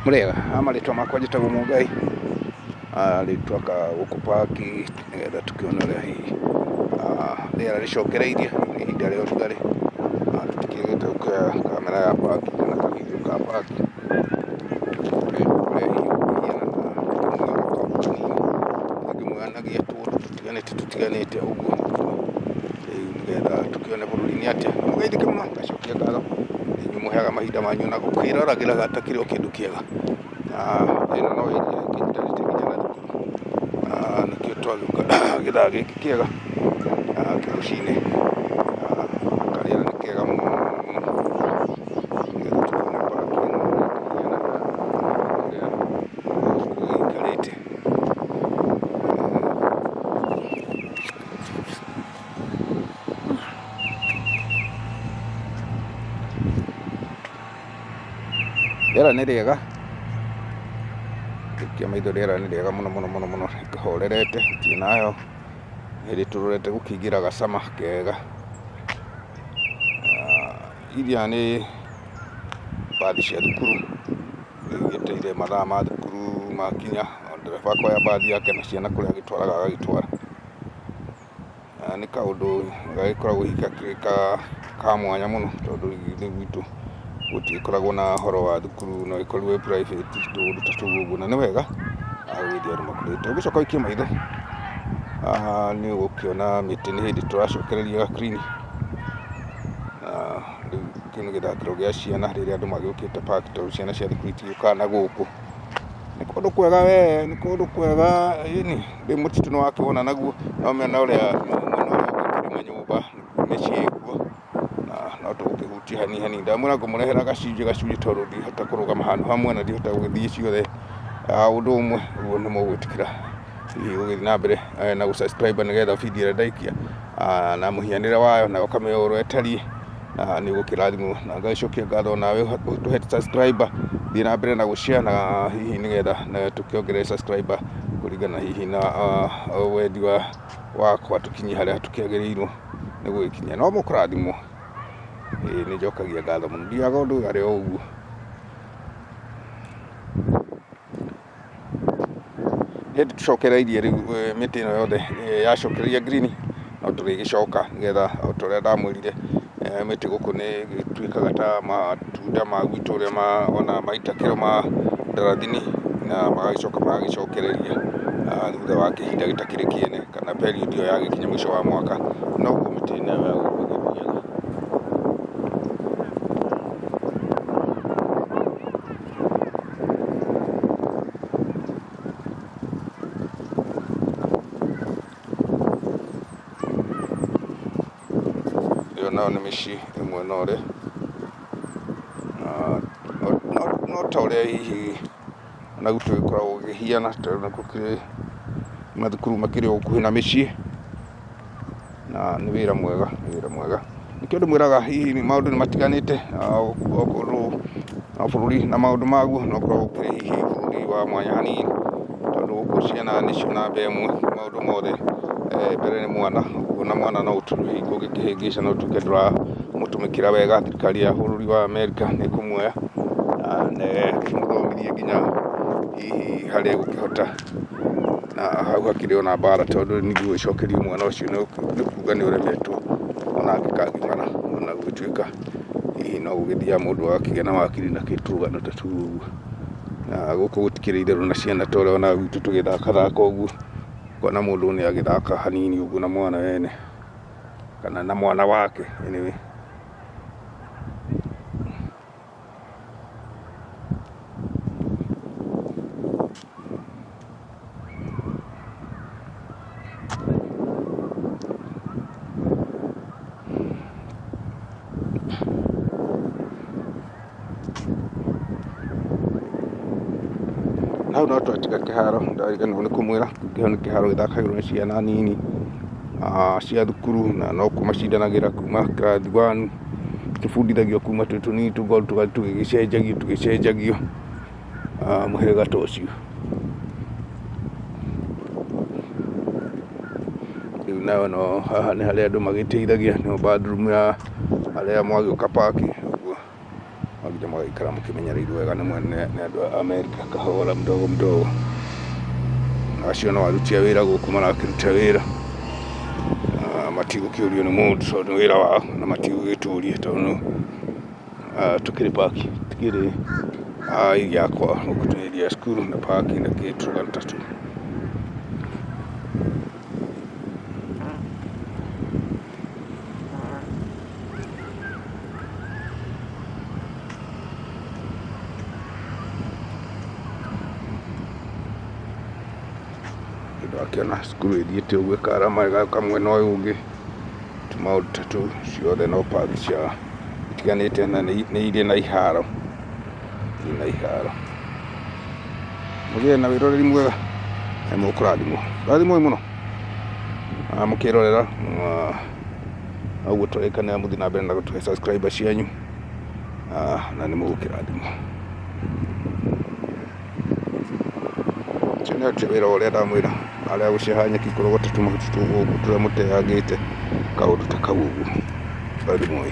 Murega amaritwa makwa njĩtagwo Mũngai, rĩtwa gũkũ paki nĩgetha tũkĩone ũrĩa hihi rĩera rĩcokereirie ihinda rĩa ũrugarĩ. Tũtikĩrĩgĩte gũkĩoya kamera ya paki kana kavidiũ ka paki ũrĩa hihi gũkĩhiana na ngĩmwĩanagia tũndũ tũtiganĩte ũguo, rĩu nĩgetha tũkĩone bũrũri-inĩ atĩa. Mũgeithĩke mũno, ngacokia ngatho mũheaga mahinda manyu na gũkĩroragĩra gatakĩrĩ o kĩndũ kĩega. Ĩno no ĩrĩa ĩkĩnyitanĩte nginya na thukuru, nĩkĩo twagĩũka gĩthaa gĩkĩ kĩega kĩrũcinĩ, karĩera nĩ kega mũno nĩgetha tũkĩone paki ĩno ũrĩa gũgĩikarĩte. Rĩera nĩ rĩega, ngĩikia maitho rĩera nĩ rĩega mũno mũno mũno mũno, rĩhorerete gũtirĩ na heho, rĩtũrorete gũkĩingĩra gacama kega. Iria nĩ mbathi cia thukuru, gĩeteire mathaa ma thukuru makinya, ndereba akoya mbathi yake na ciana kũrĩa agĩtwaraga agagĩtwara. Nĩ kaũndũ gagĩkoragwo hihi ka mwanya mũno, tondũ ithuĩ gwitũ gũtigĩkoragwo na horo wa thukuru, no ĩkorwo wĩ private tũndũ ta tũu ũguo, na nĩ wega gũgĩthiĩ andũ makũrĩte. Ũgĩcoka ũikie maitho nĩ ũgũkĩona mĩtĩ nĩ hĩndĩ tũracokereria ga-green. Rĩu kĩu nĩ gĩthakĩro gĩa ciana rĩrĩa andũ magĩũkĩte paki, tondũ ciana cia thukuru itigĩũkaga na gũkũ. Nĩ kũndũ kwega we, nĩ kũndũ kwega ĩni, rĩu mũtitũ nĩ wakĩwona naguo, no mĩena ũrĩa gwĩkĩrĩma nyũmba mĩciĩ kuo, no tũgũkĩhutia hanini hanini. Ndamwĩra ngũmũrehera gacunjĩ tondũ ndingĩhota kũrũgama handũ hamwe na ndingĩhota gũgĩthiĩ ciothe ũndũ ũmwe, ũguo nĩ mũgwĩtĩkĩra hihi gũgĩthiĩ na mbere na gũ subscribe nĩgetha video ĩrĩa ndaikia na mũhianĩre wayo na ũkamenya ũrĩa ĩtariĩ nĩ ũgũkĩrathimwo. Na ngagĩcokia ngatho nawe ũtũhe subscriber, thiĩ na mbere na gũ-share na hihi nĩgetha tũkĩongerere subscriber kũringana hihi na wendi wakwa tũkinyie harĩa tũkĩagĩrĩirwo nĩ gũgĩkinyia. No mũkũrathimwo, nĩ njokagia ngatho mũno, ndiaga ũndũ arĩ o ũguo. Hĩndĩ tũcokereirie rĩu mĩtĩ ĩno yothe yacokereria green, no tũrĩgĩcoka nĩgetha o ta ũrĩa ndamwĩrire, mĩtĩ gũkũ nĩ ĩgĩtuĩkaga ta matunda ma gwitũ ũrĩa ona maitakĩro ma ndarathini, na magagĩcoka magagĩcokereria thutha wa kĩhinda gĩtakĩrĩ kĩene, kana period ĩyo yagĩkinya mũico wa mwaka. Noguo mĩtĩ ĩno yagũkũ ĩgĩthiaga. Nao nĩ mĩciĩ ĩmwe na ũrĩa, no ta ũrĩa hihi ona gwitũ gĩkoragwo gĩkĩhiana, tondũ nĩ gũkĩrĩ mathukuru makĩrĩ o gũkuhĩ na mĩciĩ, na nĩ wĩra mwega, nĩ wĩra mwega. Nĩkĩo ndĩmwĩraga hihi maũndũ nĩ matiganĩte o bũrũri na maũndũ maguo, no gũkorwo gũkĩrĩ hihi bũrũri wa mwanya hanini, tondũ gũkũ ciana nĩcio namba ĩmwe maũndũ mothe. Mbere nĩ mwana, ũguo na mwana no ũtuĩke ũngĩkĩhĩngĩca no ũtuĩke ndũramũtũmĩkĩra wega. Thirikari ya bũrũri wa Amerika nĩ ĩkũmuoya na ĩkĩmũthomithie nginya hihi harĩa egũkĩhota, na hau hakĩrĩ ona mbara, tondũ ningĩ gwĩcokeria mwana ũcio nĩ kuuga nĩ ũremetwo ona angĩkagimara, ona gũgĩtuĩka hihi no gũgĩthiaga mũndũ agakĩgĩa na wakiri na kĩtũrũgano ta tũu ũguo. Na gũkũ gũtikĩrĩ itherũ na ciana ta ũrĩa ona gwitũ tũgĩthakathaka ũguo, na mũndũ nĩ agĩthaka hanini ũguo na mwana wene kana na mwana wake anyway. Hau no twatiga kĩharo, ndariganĩrwo nĩ kũmwĩra kĩu nĩ kĩharo gĩthakagĩrwo nĩ ciana nini cia thukuru, na no kũmacindanagĩra kuma kĩrathi 1, tũbundithagio kuma twĩ tũnini tũgathiĩ tũgĩcenjagio mũhĩrĩga ta ũcio. Rĩu nayo no haha nĩ harĩa andũ magĩteithagia, nĩyo bathroom ya arĩa mwagĩũka paki, ũguo mukagenda mugaikara mukimenyereirwo wega nĩ andũ a Amerika kahora mdogo mdogo. Na acio no aruti a wĩra gũkũ marakĩruta wĩra, matigũkĩũrio nĩ mũndũ tondũ nĩ wĩra wao, na matigũgĩtũria tondũ tũkĩrĩ paki tikĩrĩ iria kwa gũkũ twĩ iria cukuru na paki na kĩtuga tatu. Akĩona cukuru ĩthiĩte ũguo ĩkara kamwe na ũyũ ũngĩ, tũmaũndũ ta tũu ciothe no paki cia itiganĩte na nĩ irĩ na iharo, mũgĩe na wĩroreri mwega na mũkũrathimwo mũno mũkĩrorera. Ũguo tũrĩkanĩra mũthiĩ na mbere na gũtũhe subscriber cianyu na nĩ mũgũkĩrathimwo. Ũcio nĩ aruti a wĩra ũrĩa ndamwĩra arĩa gũceha nyeki kũrogota tũmahuti tũu gũkũ tũrĩa mũteangĩte kaũndũ ta kau ũguo. Rathimwo.